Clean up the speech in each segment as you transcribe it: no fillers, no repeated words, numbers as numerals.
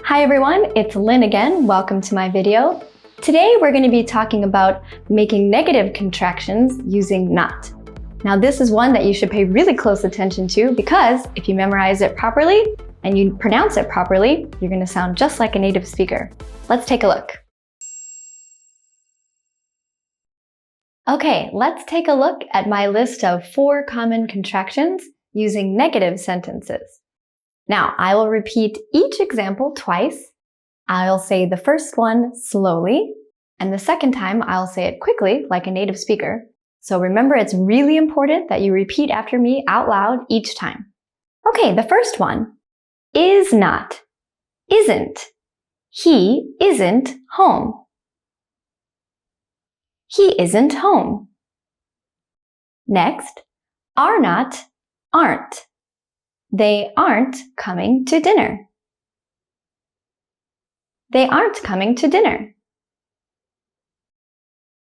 Hi everyone, it's Lynn again. Welcome to my video. Today we're going to be talking about making negative contractions using not. Now this is one that you should pay really close attention to because if you memorize it properly and you pronounce it properly, you're going to sound just like a native speaker. Let's take a look. Okay, let's take a look at my list of 4 common contractions using negative sentences. Now, I will repeat each example twice. I'll say the first one slowly, and the second time I'll say it quickly like a native speaker. So remember, it's really important that you repeat after me out loud each time. Okay, the first one. Is not, isn't. He isn't home. He isn't home. Next, are not, aren't. They aren't coming to dinner. They aren't coming to dinner.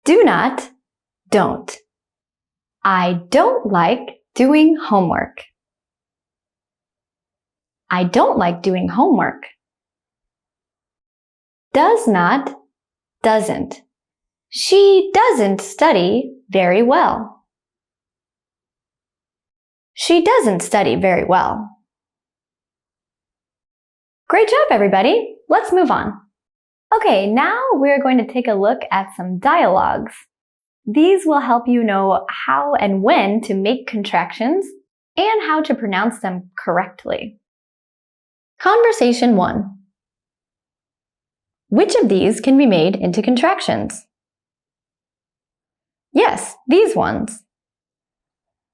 Do not, don't. I don't like doing homework. I don't like doing homework. Does not, doesn't. She doesn't study very well. She doesn't study very well. Great job, everybody. Let's move on. Okay, now we're going to take a look at some dialogues. These will help you know how and when to make contractions and how to pronounce them correctly. Conversation 1. Which of these can be made into contractions? Yes, these ones.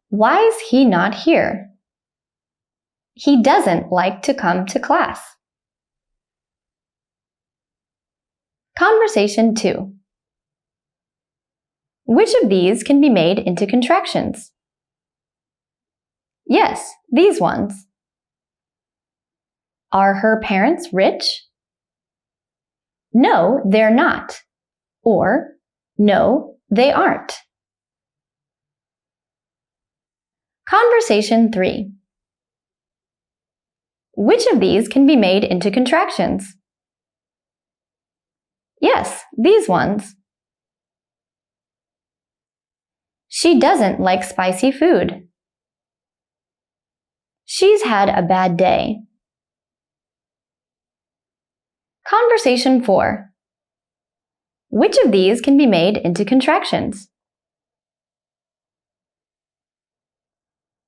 Why is he not here? He doesn't like to come to class. Conversation 2. Which of these can be made into contractions? Yes, these ones. Are her parents rich? No, they're not. Or, no, they aren't. Conversation 3. Which of these can be made into contractions? Yes, these ones. She doesn't like spicy food. She's had a bad day. Conversation 4. Which of these can be made into contractions?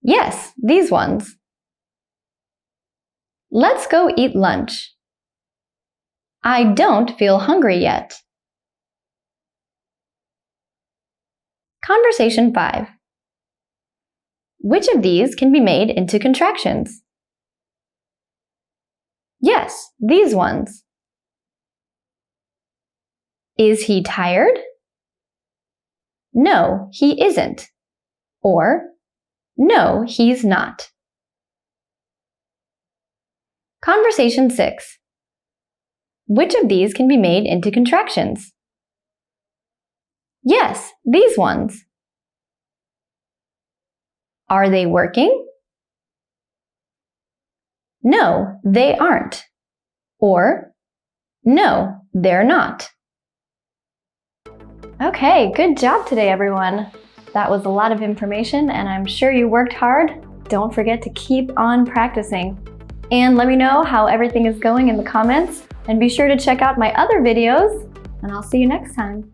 Yes, these ones. Let's go eat lunch. I don't feel hungry yet. Conversation 5. Which of these can be made into contractions? Yes, these ones. Is he tired? No, he isn't. Or, no, he's not. Conversation 6. Which of these can be made into contractions? Yes, these ones. Are they working? No, they aren't. Or, no, they're not. Okay, good job today, everyone. That was a lot of information, and I'm sure you worked hard. Don't forget to keep on practicing. And let me know how everything is going in the comments, and be sure to check out my other videos, and I'll see you next time.